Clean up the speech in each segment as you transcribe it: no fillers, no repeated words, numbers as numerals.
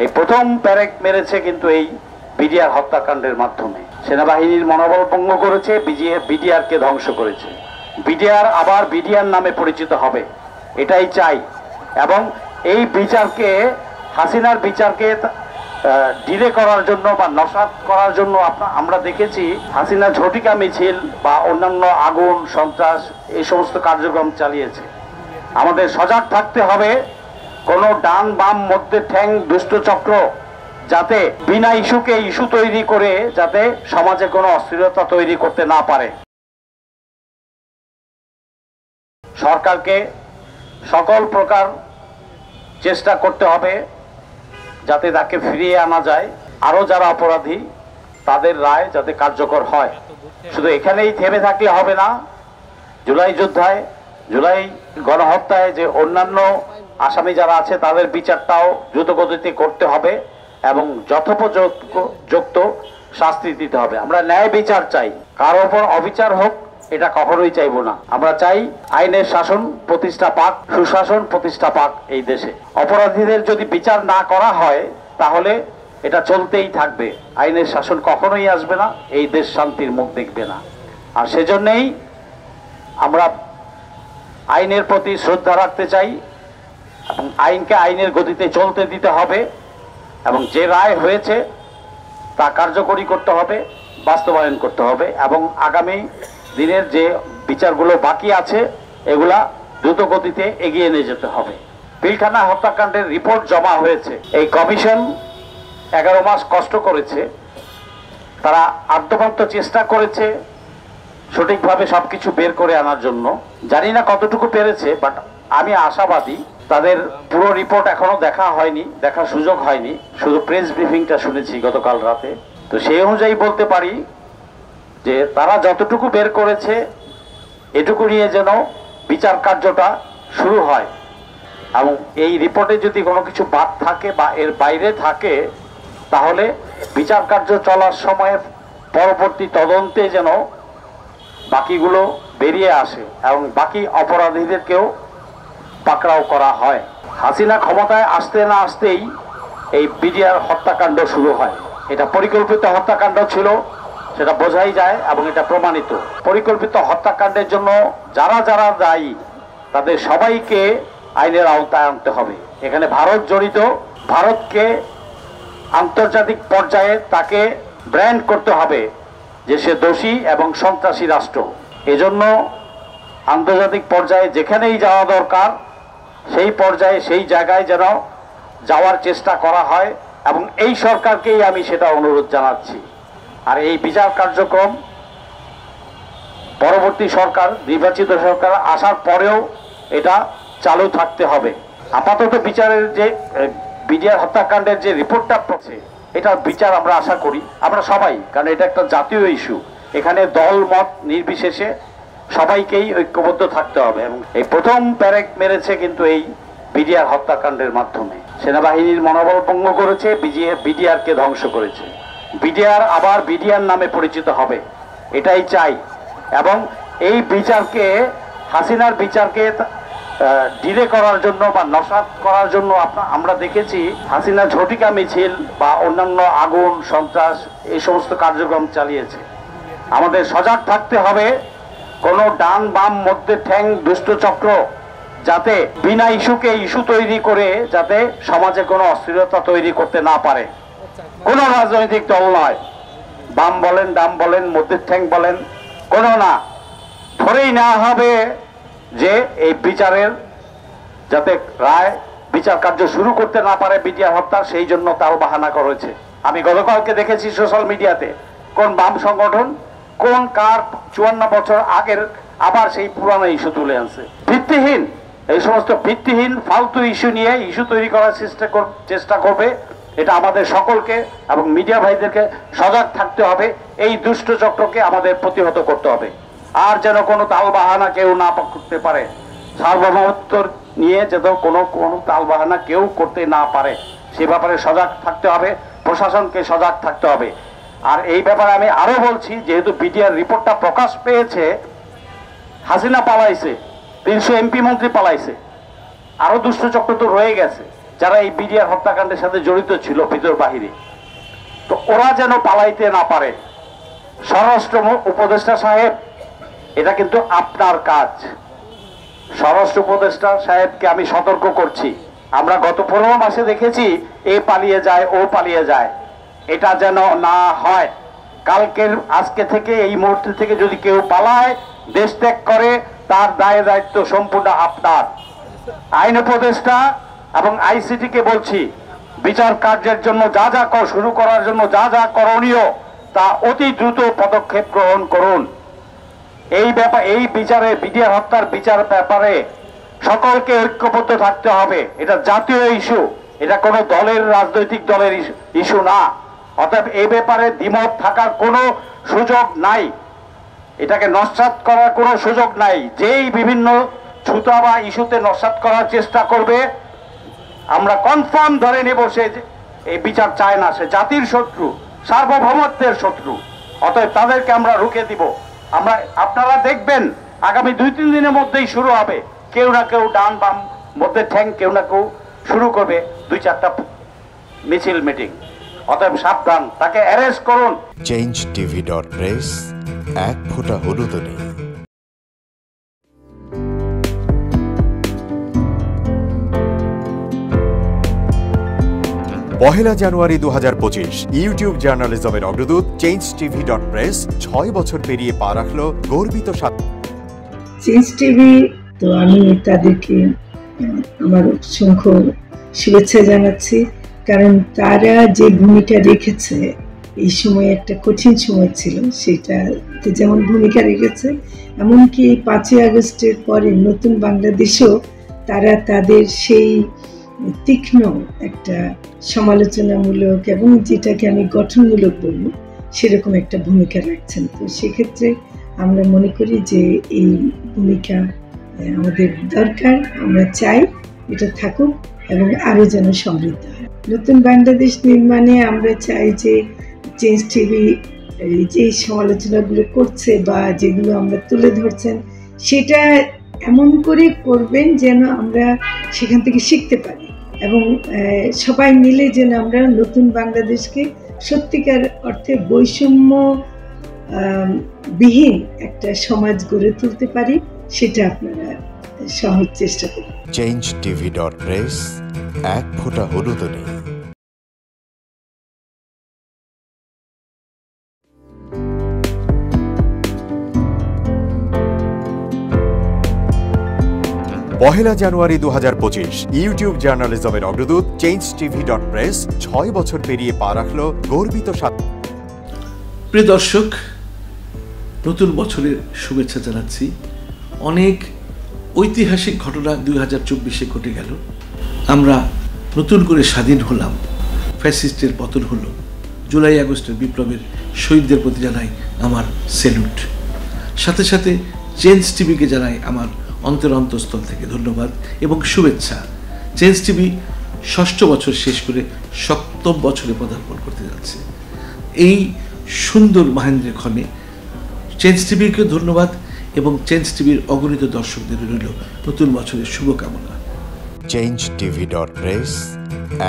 এই প্রথম প্যারেক মেরেছে কিন্তু এই বিডিআর হত্যাকাণ্ডের মাধ্যমে। সেনাবাহিনীর মনোবল ভঙ্গ করেছে, বিডিআরকে ধ্বংস করেছে। বিডিআর আবার বিডিআর নামে পরিচিত হবে, এটাই চাই। এবং এই বিচারকে, হাসিনার বিচারকে ডিলে করার জন্য বা নস্যাৎ করার জন্য আমরা দেখেছি হাসিনা ঝটিকা মিছিল বা অন্যান্য আগুন সন্ত্রাস এই সমস্ত কার্যক্রম চালিয়েছে। আমাদের সজাগ থাকতে হবে, কোনো ডান বাম মধ্যে ঠ্যাং দুষ্ট চক্র যাতে বিনা ইস্যুকে ইস্যু তৈরি করে যাতে সমাজে কোনো অস্থিরতা তৈরি করতে না পারে। সরকারকে সকল প্রকার চেষ্টা করতে হবে যাতে তাকে ফিরিয়ে আনা যায়। আরো যারা অপরাধী তাদের রায় যাতে কার্যকর হয়। শুধু এখানেই থেমে থাকলে হবে না। জুলাই যোদ্ধায়, জুলাই গণহত্যায় যে অন্যান্য আসামি যারা আছে তাদের বিচারটাও দ্রুতগতিতে করতে হবে এবং যথোপযুক্ত শাস্তি দিতে হবে। আমরা ন্যায় বিচার চাই, কারো ওপর অবিচার হোক এটা কখনোই চাইবো না। আমরা চাই আইনের শাসন প্রতিষ্ঠা পাক, সুশাসন প্রতিষ্ঠা পাক এই দেশে। অপরাধীদের যদি বিচার না করা হয় তাহলে এটা চলতেই থাকবে, আইনের শাসন কখনোই আসবে না, এই দেশ শান্তির মুখ দেখবে না। আর সেজন্যই আমরা আইনের প্রতি শ্রদ্ধা রাখতে চাই এবং আইনকে আইনের গতিতে চলতে দিতে হবে এবং যে রায় হয়েছে তা কার্যকরী করতে হবে, বাস্তবায়ন করতে হবে এবং আগামী দিনের যে বিচারগুলো বাকি আছে এগুলা দ্রুত গতিতে এগিয়ে নিয়ে যেতে হবে। পিলখানা হত্যাকাণ্ডের রিপোর্ট জমা হয়েছে। এই কমিশন 11 মাস কষ্ট করেছে, তারা আদ্যপান্ত চেষ্টা করেছে সঠিকভাবে সবকিছু বের করে আনার জন্য। জানি না কতটুকু পেরেছে, বাট আমি আশাবাদী। তাদের পুরো রিপোর্ট এখনো দেখা হয়নি, দেখার সুযোগ হয়নি, শুধু প্রেস ব্রিফিংটা শুনেছি গতকাল রাতে। তো সেই অনুযায়ী বলতে পারি যে তারা যতটুকু বের করেছে এটুকু নিয়ে যেন বিচার কার্যটা শুরু হয় এবং এই রিপোর্টে যদি কোনো কিছু বাদ থাকে বা এর বাইরে থাকে তাহলে বিচার কার্য চলার সময় পরবর্তী তদন্তে যেন বাকিগুলো বেরিয়ে আসে এবং বাকি অপরাধীদেরকেও পাকড়াও করা হয়। হাসিনা ক্ষমতায় আসতে না আসতেই এই বিডিআর হত্যাকাণ্ড শুরু হয়। এটা পরিকল্পিত হত্যাকাণ্ড ছিল, সেটা বোঝাই যায় এবং এটা প্রমাণিত। পরিকল্পিত হত্যাকাণ্ডের জন্য যারা যারা দায়ী তাদের সবাইকে আইনের আওতায় আনতে হবে। এখানে ভারত জড়িত। ভারতকে আন্তর্জাতিক পর্যায়ে তাকে ব্র্যান্ড করতে হবে যে সে দোষী এবং সন্ত্রাসী রাষ্ট্র। এজন্য আন্তর্জাতিক পর্যায়ে যেখানেই যাওয়া দরকার সেই পর্যায়ে সেই জায়গায় যেন যাওয়ার চেষ্টা করা হয় এবং এই সরকারকেই আমি সেটা অনুরোধ জানাচ্ছি। আর এই বিচার কার্যক্রম পরবর্তী সরকার, নির্বাচিত সরকার আসার পরেও এটা চালু থাকতে হবে। আপাতত বিচারের যে বিডিআর হত্যাকাণ্ডের যে রিপোর্টটা পড়ছে এটার বিচার আমরা আশা করি, আমরা সবাই, কারণ এটা একটা জাতীয় ইস্যু। এখানে দল মত নির্বিশেষে সবাইকেই ঐক্যবদ্ধ থাকতে হবে এবং এই প্রথম প্যারেক মেরেছে কিন্তু এই বিডিআর হত্যাকাণ্ডের মাধ্যমে। সেনাবাহিনীর মনোবল ভঙ্গ করেছে, বিডিআরকে ধ্বংস করেছে। বিডিআর আবার বিডিআর নামে পরিচিত হবে, এটাই চাই। এবং এই বিচারকে, হাসিনার বিচারকে ডিলে করার জন্য বা নস্যাৎ করার জন্য আমরা দেখেছি হাসিনা ঝটিকা মিছিল বা অন্যান্য আগুন সন্ত্রাস এই সমস্ত কার্যক্রম চালিয়েছে। আমাদের সজাগ থাকতে হবে, কোনো ডান বাম মধ্যে ঠ্যাং দুষ্ট চক্র যাতে বিনা ইস্যুকে ইস্যু তৈরি করে যাতে সমাজে কোনো অস্থিরতা তৈরি করতে না পারে। কোন রাজনৈতিক দল নয়, বাম বলেন ডাম বলেন মধ্যে ঠ্যাং বলেন, কোনো না। ধরেই নেওয়া হবে যে এই বিচারের যাতে রায় বিচার কার্য শুরু করতে না পারে বিডিআর হত্যা, সেই জন্য তাও বাহানা করেছে। আমি গতকালকে দেখেছি সোশ্যাল মিডিয়াতে কোন বাম সংগঠন কোন কার 54 বছর আগের আবার সেই পুরানো ইস্যু তুলে আনছে। ভিত্তিহীন, এই সমস্ত ভিত্তিহীন ফালতু ইস্যু নিয়ে ইস্যু তৈরি করার চেষ্টা করবে। এটা আমাদের সকলকে এবং মিডিয়া ভাইদেরকে সজাগ থাকতে হবে। এই দুষ্ট চক্রকে আমাদের প্রতিহত করতে হবে। আর যেন কোনো তালবাহানা কেউ না করতে পারে, সার্বভৌমত্ব নিয়ে যেন কোনো তালবাহানা কেউ করতে না পারে, সে ব্যাপারে সজাগ থাকতে হবে। প্রশাসনকে সজাগ থাকতে হবে। আর এই ব্যাপারে আমি আরো বলছি, যেহেতু বিডিআর রিপোর্টটা প্রকাশ পেয়েছে, হাসিনা পালাইছে, 300 এমপি মন্ত্রী পালাইছে, আরো দুষ্ট চক্র তো রয়ে গেছে। যারা এই বিডিআর হত্যাকাণ্ডের সাথে জড়িত ছিল ভিতর বাহিরে, তো ওরা যেন পালাইতে না পারে। স্বরাষ্ট্র উপদেষ্টা সাহেব, এটা কিন্তু আপনার কাজ। স্বরাষ্ট্র উপদেষ্টা সাহেবকে আমি সতর্ক করছি, আমরা গত 15 মাসে দেখেছি এ পালিয়ে যায় ও পালিয়ে যায়, এটা যেন না হয়। কালকের আজকে থেকে এই মুহূর্তে থেকে যদি কেউ পালায়, দেশ ত্যাগ করে, তার দায় দায়িত্ব সম্পূর্ণ আপনার। আইন উপদেষ্টা এবং আইসিটিকে বলছি, বিচার কার্যের জন্য যা যা শুরু করার জন্য যা যা করণীয় তা অতি দ্রুত পদক্ষেপ গ্রহণ করুন। এই বিচারে, বিডিআর হত্যার বিচার ব্যাপারে সকলকে ঐক্যবদ্ধ থাকতে হবে। এটা জাতীয় ইস্যু, এটা কোনো দলের, রাজনৈতিক দলের ইস্যু না। অতএব এই ব্যাপারে দ্বিমত থাকার কোনো সুযোগ নাই, এটাকে নস্যাৎ করার কোনো সুযোগ নাই। যেই বিভিন্ন ছুতা বা ইস্যুতে নস্যাৎ করার চেষ্টা করবে, আমরা কনফার্ম ধরে নেব সে এই বিচার চায় না, সে জাতির শত্রু, সার্বভৌমত্বের শত্রু। অতএব তাদেরকে আমরা রুখে দিব। আপনারা দেখবেন আগামী 2-3 দিনের মধ্যেই শুরু হবে, কেউ না কেউ ডান বাম মধ্যে ঠ্যাং কেউ না কেউ শুরু করবে 2-4টা মিছিল মিটিং। অতএব সাবধান, তাকে অ্যারেস্ট করুন। changetv.press, এক ফোঁটা হলুদ নেই। পহেলা জানুয়ারি 2025 ইউটিউব জার্নালিজমের অগ্রদূত changetv.press 6 বছর পেরিয়ে পা রাখলো গর্বিত চেঞ্জ টিভি। তো আমি তাদেরকে আমার অসংখ্য শুভেচ্ছা জানাচ্ছি, কারণ তারা যে ভূমিকা রেখেছে এই সময়, একটা কঠিন সময় ছিল, সেটাতে যেমন ভূমিকা রেখেছে, এমনকি 5ই আগস্টের পরে নতুন বাংলাদেশেও তারা তাদের সেই তীক্ষ্ণ একটা সমালোচনামূলক এবং যেটাকে আমি গঠনমূলক বলবো সেরকম একটা ভূমিকা রাখছেন। তো সেক্ষেত্রে আমরা মনে করি যে এই ভূমিকা আমাদের দরকার, আমরা চাই এটা থাকুক এবং আরও যেন সমৃদ্ধ হয়। নতুন বাংলাদেশ নির্মাণে আমরা চাই যে চেঞ্জ টিভি যে সমালোচনাগুলো করছে বা যেগুলো আমরা তুলে ধরছেন, সেটা এমন করে করবেন যেন আমরা সেখান থেকে শিখতে পারি এবং সবাই মিলে যেন আমরা নতুন বাংলাদেশকে সত্যিকার অর্থে বৈষম্য বিহীন একটা সমাজ গড়ে তুলতে পারি, সেটা আপনারা সহজ চেষ্টা করুন। changetv.press, এক ফোঁটা হলুদ নেই। পহেলা জানুয়ারি 2025 ইউটিউব জার্নালিজমের অগ্রদূত changetv.press 6 বছর পেরিয়ে পা রাখলো গর্বিত প্রিয় দর্শক, নতুন বছরের শুভেচ্ছা জানাচ্ছি। অনেক ঐতিহাসিক ঘটনা 2024-এ ঘটে গেল। আমরা নতুন করে স্বাধীন হলাম, ফ্যাসিস্টের পতন হলো, জুলাই আগস্টের বিপ্লবের শহীদদের প্রতি জানাই আমার স্যালুট। সাথে সাথে চেঞ্জ টিভিকে জানাই আমার অন্তরস্থল থেকে ধন্যবাদ এবং শুভেচ্ছা। চেঞ্জ টিভি 6ষ্ঠ বছর শেষ করে 7ম বছরে পদার্পণ করতে যাচ্ছে। এই সুন্দর মাহেন্দ্রের ক্ষণে চেঞ্জ টিভিকে ধন্যবাদ এবং চেঞ্জ টিভির অগণিত দর্শকদের রইল নতুন বছরের শুভকামনা। changetv.press,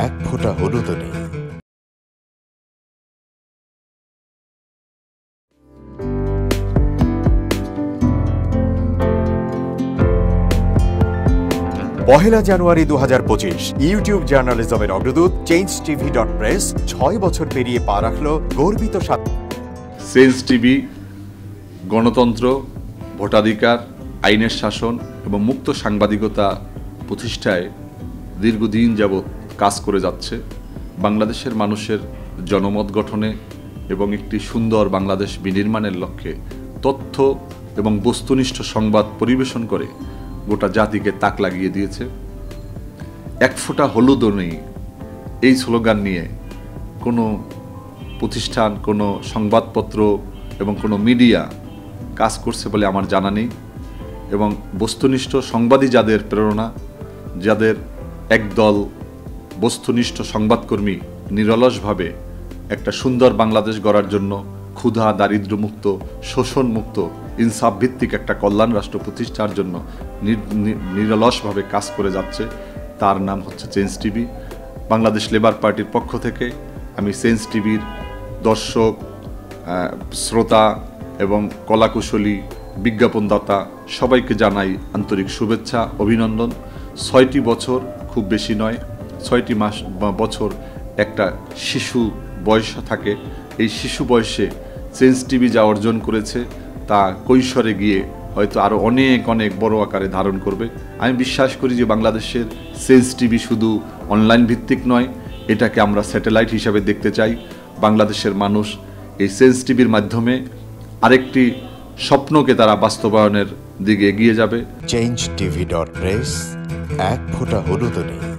এক ফোঁটা হলুদ নেই। পহেলা জানুয়ারি 2025 ইউটিউব জার্নালিজমের অগ্রদূত changetv.press 6 বছর পেরিয়ে পা রাখলো গর্বিত চেঞ্জ টিভি গণতন্ত্র, ভোটাধিকার, আইনের শাসন এবং মুক্ত সাংবাদিকতা প্রতিষ্ঠায় দীর্ঘদিন যাবৎ কাজ করে যাচ্ছে। বাংলাদেশের মানুষের জনমত গঠনে এবং একটি সুন্দর বাংলাদেশ বিনির্মাণের লক্ষ্যে তথ্য এবং বস্তুনিষ্ঠ সংবাদ পরিবেশন করে গোটা জাতিকে তাক লাগিয়ে দিয়েছে। এক ফোঁটা হলুদও নেই, এই স্লোগান নিয়ে কোনো প্রতিষ্ঠান, কোনো সংবাদপত্র এবং কোনো মিডিয়া কাজ করছে বলে আমার জানা নেই। এবং বস্তুনিষ্ঠ সংবাদই যাদের প্রেরণা, যাদের একদল বস্তুনিষ্ঠ সংবাদকর্মী নিরলসভাবে একটা সুন্দর বাংলাদেশ গড়ার জন্য ক্ষুধা, দারিদ্র্যমুক্ত, শোষণমুক্ত, ইনসাফ ভিত্তিক একটা কল্যাণ রাষ্ট্র প্রতিষ্ঠার জন্য নিরলসভাবে কাজ করে যাচ্ছে। তার নাম হচ্ছে চেঞ্জ টিভি। বাংলাদেশ লেবার পার্টির পক্ষ থেকে আমি চেঞ্জ টিভির দর্শক, শ্রোতা এবং কলাকুশলী, বিজ্ঞাপনদাতা সবাইকে জানাই আন্তরিক শুভেচ্ছা, অভিনন্দন। 6টি বছর খুব বেশি নয়, 6টি মাস বা বছর একটা শিশু বয়স থাকে। এই শিশু বয়সে চেঞ্জ টিভি যা অর্জন করেছে তা কৈশোরে গিয়ে হয়তো আরও অনেক অনেক বড় আকারে ধারণ করবে। আমি বিশ্বাস করি যে বাংলাদেশের চেঞ্জ টিভি শুধু অনলাইন ভিত্তিক নয়, এটাকে আমরা স্যাটেলাইট হিসাবে দেখতে চাই। বাংলাদেশের মানুষ এই চেঞ্জ টিভির মাধ্যমে আরেকটি স্বপ্নকে তারা বাস্তবায়নের দিকে এগিয়ে যাবে। changetv.press, এক ফোঁটা হলুদ নেই।